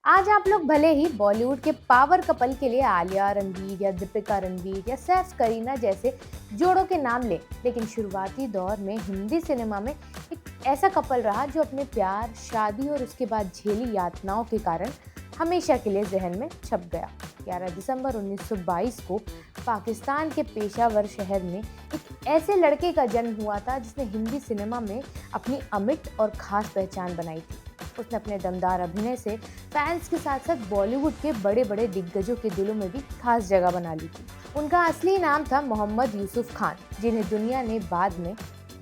आज आप लोग भले ही बॉलीवुड के पावर कपल के लिए आलिया रणवीर या दीपिका रणवीर या सैफ करीना जैसे जोड़ों के नाम लें, लेकिन शुरुआती दौर में हिंदी सिनेमा में एक ऐसा कपल रहा जो अपने प्यार, शादी और उसके बाद झेली यातनाओं के कारण हमेशा के लिए जहन में छप गया। 11 दिसंबर 1922 को पाकिस्तान के पेशावर शहर में एक ऐसे लड़के का जन्म हुआ था जिसने हिंदी सिनेमा में अपनी अमिट और खास पहचान बनाई थी। उसने अपने दमदार अभिनय से फैंस के साथ साथ बॉलीवुड के बड़े बड़े दिग्गजों के दिलों में भी खास जगह बना ली थी। उनका असली नाम था मोहम्मद यूसुफ खान, जिन्हें दुनिया ने बाद में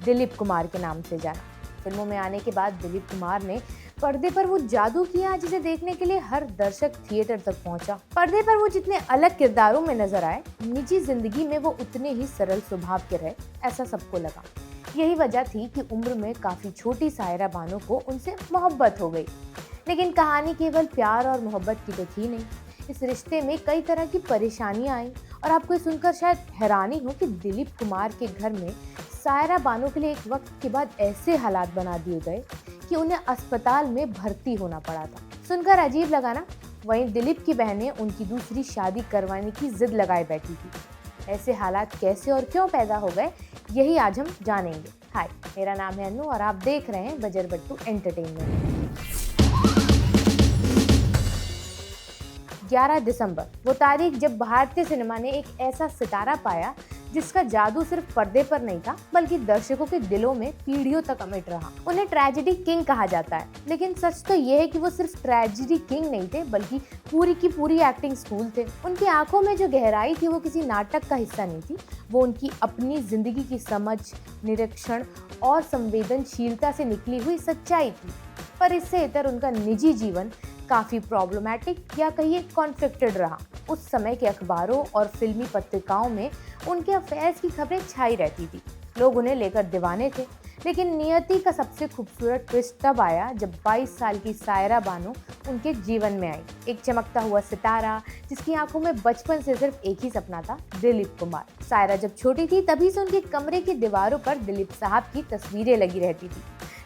दिलीप कुमार के नाम से जाना। फिल्मों में आने के बाद दिलीप कुमार ने पर्दे पर वो जादू किया जिसे देखने के लिए हर दर्शक थिएटर तक पहुंचा। पर्दे पर वो जितने अलग किरदारों में नजर आए, निजी जिंदगी में वो उतने ही सरल स्वभाव के रहे, ऐसा सबको लगा। यही वजह थी कि उम्र में काफी छोटी सायरा बानो को उनसे मोहब्बत हो गई। लेकिन कहानी केवल प्यार और मोहब्बत की तो थी नहीं। इस रिश्ते में कई तरह की परेशानियां आई और आपको ये सुनकर शायद हैरानी हो कि दिलीप कुमार के घर में सायरा बानो के लिए एक वक्त के बाद ऐसे हालात बना दिए गए कि उन्हें अस्पताल में भर्ती होना पड़ा था। सुनकर अजीब लगा ना? वहीं दिलीप की बहनें उनकी दूसरी शादी करवाने की जिद लगाए बैठी थी। ऐसे हालात कैसे और क्यों पैदा हो गए, यही आज हम जानेंगे। हाय, मेरा नाम है अनु और आप देख रहे हैं बजरबट्टू एंटरटेनमेंट। 11 दिसंबर वो तारीख जब भारतीय सिनेमा ने एक ऐसा सितारा पाया जिसका जादू सिर्फ पर्दे पर नहीं था बल्कि दर्शकों के दिलों में पीढ़ियों तक अमिट रहा। उन्हें ट्रेजेडी किंग कहा जाता है, लेकिन सच तो ये है कि वो सिर्फ ट्रेजेडी किंग नहीं थे बल्कि पूरी की पूरी एक्टिंग स्कूल थे। उनकी आंखों में जो गहराई थी वो किसी नाटक का हिस्सा नहीं थी, वो उनकी अपनी जिंदगी की समझ, निरीक्षण और संवेदनशीलता से निकली हुई सच्चाई थी। पर इससे इतर उनका निजी जीवन काफी प्रॉब्लमैटिक या कहिए कॉन्फ्लिक्टेड रहा। उस समय के अखबारों और फिल्मी पत्रिकाओं में उनके अफेयर्स की खबरें छाई रहती थी। लोग उन्हें लेकर दीवाने थे। लेकिन नियति का सबसे खूबसूरत ट्विस्ट तब आया जब 22 साल की सायरा बानो उनके जीवन में आई, एक चमकता हुआ सितारा जिसकी आंखों में बचपन से सिर्फ एक ही सपना था, दिलीप कुमार। सायरा जब छोटी थी तभी से उनके कमरे की दीवारों पर दिलीप साहब की तस्वीरें लगी रहती थी,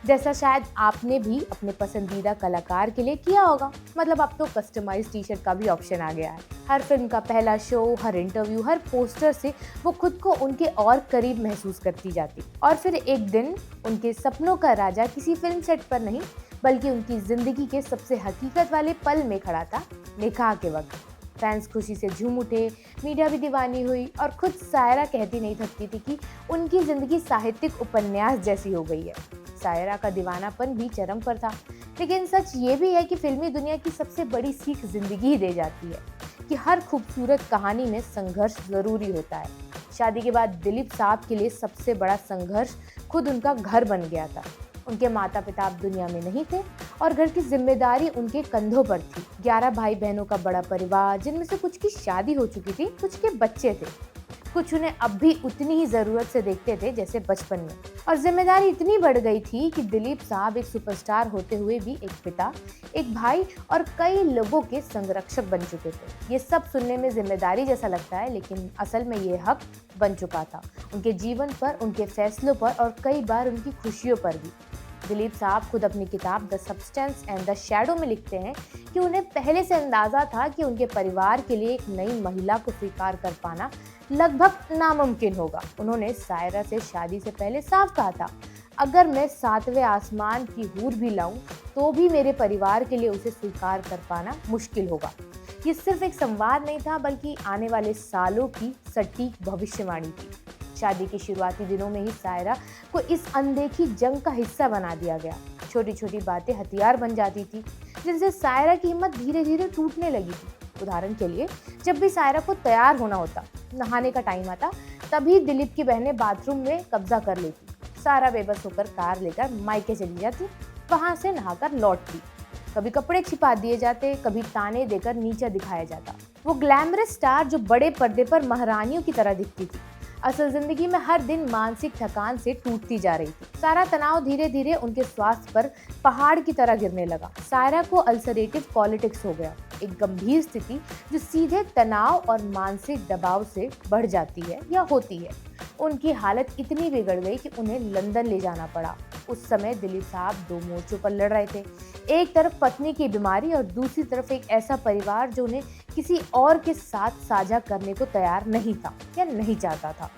जैसा शायद आपने भी अपने पसंदीदा कलाकार के लिए किया होगा। मतलब अब तो कस्टमाइज टी शर्ट का भी ऑप्शन आ गया है। हर फिल्म का पहला शो, हर इंटरव्यू, हर पोस्टर से वो खुद को उनके और करीब महसूस करती जाती। और फिर एक दिन उनके सपनों का राजा किसी फिल्म सेट पर नहीं बल्कि उनकी जिंदगी के सबसे हकीकत वाले पल में खड़ा था, निकाह के वक्त। फैंस खुशी से झूम उठे, मीडिया भी दीवानी हुई और खुद सायरा कहती नहीं थकती थी कि उनकी जिंदगी साहित्यिक उपन्यास जैसी हो गई है। सायरा का दीवानापन भी चरम पर था। लेकिन सच ये भी है कि फिल्मी दुनिया की सबसे बड़ी सीख जिंदगी ही दे जाती है कि हर खूबसूरत कहानी में संघर्ष जरूरी होता है। शादी के बाद दिलीप साहब के लिए सबसे बड़ा संघर्ष खुद उनका घर बन गया था। उनके माता पिता अब दुनिया में नहीं थे और घर की जिम्मेदारी उनके कंधों पर थी। 11 भाई बहनों का बड़ा परिवार, जिनमें से कुछ की शादी हो चुकी थी, कुछ के बच्चे थे, कुछ उन्हें अब भी उतनी ही जरूरत से देखते थे जैसे बचपन में। और जिम्मेदारी इतनी बढ़ गई थी कि दिलीप साहब एक सुपरस्टार होते हुए भी एक पिता, एक भाई और कई लोगों के संरक्षक बन चुके थे। ये सब सुनने में जिम्मेदारी जैसा लगता है, लेकिन असल में ये हक बन चुका था, उनके जीवन पर, उनके फैसलों पर और कई बार उनकी खुशियों पर भी। दिलीप साहब खुद अपनी किताब the substance and the shadow में लिखते हैं कि उन्हें पहले से अंदाजा था कि उनके परिवार के लिए एक नई महिला को स्वीकार कर पाना लगभग नामुमकिन होगा। उन्होंने सायरा से शादी से पहले साफ कहा था, अगर मैं 7वें आसमान की हूर भी लाऊं तो भी मेरे परिवार के लिए उसे स्वीकार कर पाना मुश्किल होगा। ये सिर्फ एक संवाद नहीं था बल्कि आने वाले सालों की सटीक भविष्यवाणी थी। शादी के शुरुआती दिनों में ही सायरा को इस अनदेखी जंग का हिस्सा बना दिया गया। छोटी छोटी बातें हथियार बन जाती थी जिनसे सायरा की हिम्मत धीरे धीरे टूटने लगी थी। उदाहरण के लिए, जब भी सायरा को तैयार होना होता, नहाने का टाइम आता, तभी दिलीप की बहनें बाथरूम में कब्जा कर लेती। सारा बेबस होकर कार लेकर मायके चली जाती, वहां से नहाकर लौटती। कभी कपड़े छिपा दिए जाते, कभी ताने देकर नीचे दिखाया जाता। वो ग्लैमरस स्टार जो बड़े पर्दे पर महारानियों की तरह दिखती थी, असल जिंदगी में हर दिन मानसिक थकान से टूटती जा रही थी। सारा तनाव धीरे धीरे उनके स्वास्थ्य पर पहाड़ की तरह गिरने लगा। सायरा को अल्सरेटिव कोलिटिक्स हो गया, एक गंभीर स्थिति जो सीधे तनाव और मानसिक दबाव से बढ़ जाती है या होती है। उनकी हालत इतनी बिगड़ गई कि उन्हें लंदन ले जाना पड़ा। उस समय दिलीप साहब दो मोर्चों पर लड़ रहे थे। एक तरफ पत्नी की बीमारी और दूसरी तरफ एक ऐसा परिवार जो उन्हें किसी और के साथ साझा करने को तैयार नहीं था या नहीं चाहता था।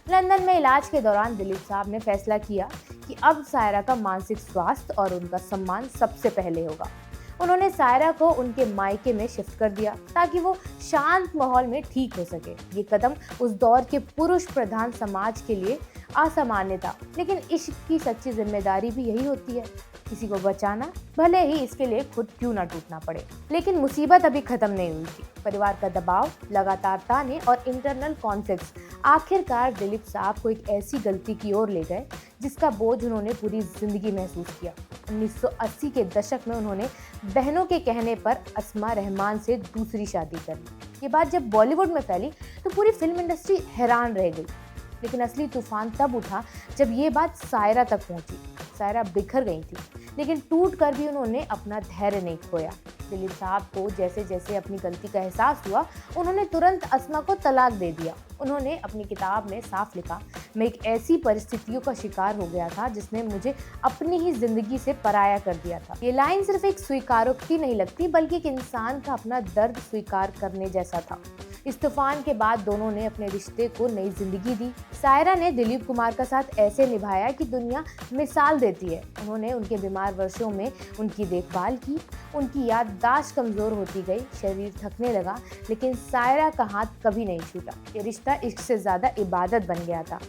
लंदन में इलाज के दौरान दिलीप साहब ने फैसला किया कि अब सायरा का मानसिक स्वास्थ्य और उनका सम्मान सबसे पहले होगा। उन्होंने सायरा को उनके मायके में शिफ्ट कर दिया ताकि वो शांत माहौल में ठीक हो सके। ये कदम उस दौर के पुरुष प्रधान समाज के लिए असामान्य था, लेकिन इश्क की सच्ची जिम्मेदारी भी यही होती है, किसी को बचाना, भले ही इसके लिए खुद क्यों ना टूटना पड़े। लेकिन मुसीबत अभी खत्म नहीं हुई थी। परिवार का दबाव, लगातार ताने और इंटरनल कॉन्फ्लिक्ट्स आखिरकार दिलीप साहब को एक ऐसी गलती की ओर ले गए जिसका बोझ उन्होंने पूरी जिंदगी महसूस किया। 1980 के दशक में उन्होंने बहनों के कहने पर अस्मा रहमान से दूसरी शादी कर ली। ये बात जब बॉलीवुड में फैली तो पूरी फिल्म इंडस्ट्री हैरान रह गई, लेकिन असली तूफान तब उठा जब ये बात सायरा तक पहुंची। सायरा बिखर गई थी, लेकिन टूट कर भी उन्होंने अपना धैर्य नहीं खोया। दिलीप साहब को जैसे जैसे अपनी गलती का एहसास हुआ, उन्होंने तुरंत अस्मा को तलाक दे दिया। उन्होंने अपनी किताब में साफ लिखा, मैं एक ऐसी परिस्थितियों का शिकार हो गया था जिसने मुझे अपनी ही जिंदगी से पराया कर दिया था। ये लाइन सिर्फ एक स्वीकारोक्ति नहीं लगती, बल्कि एक इंसान का अपना दर्द स्वीकार करने जैसा था। इस तूफान के बाद दोनों ने अपने रिश्ते को नई जिंदगी दी। सायरा ने दिलीप कुमार का साथ ऐसे निभाया कि दुनिया मिसाल देती है। उन्होंने उनके बीमार वर्षों में उनकी देखभाल की, उनकी याददाश्त कमजोर होती गई, शरीर थकने लगा, लेकिन सायरा का हाथ कभी नहीं छूटा। ये रिश्ता इश्क से ज्यादा इबादत बन गया था।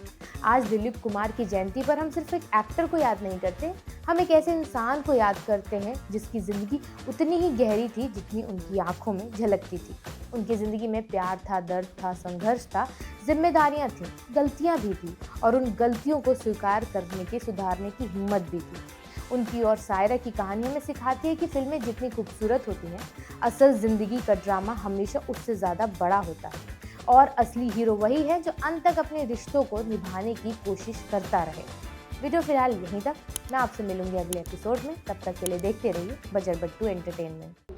आज दिलीप कुमार की जयंती पर हम सिर्फ एक एक्टर को याद नहीं करते, हम एक ऐसे इंसान को याद करते हैं जिसकी जिंदगी उतनी ही गहरी थी जितनी उनकी आंखों में झलकती थी। उनकी जिंदगी में प्यार था, दर्द था, संघर्ष था, जिम्मेदारियां थी, गलतियां भी थी, और उन गलतियों को स्वीकार करने की, सुधारने की हिम्मत भी थी। उनकी और सायरा की कहानियों में सिखाती है कि फिल्में जितनी खूबसूरत होती हैं, असल जिंदगी का ड्रामा हमेशा उससे ज़्यादा बड़ा होता है, और असली हीरो वही है जो अंत तक अपने रिश्तों को निभाने की कोशिश करता रहे। वीडियो फिलहाल यहीं तक, मैं आपसे मिलूंगी अगले एपिसोड में। तब तक के लिए देखते रहिए बजर बट्टू एंटरटेनमेंट।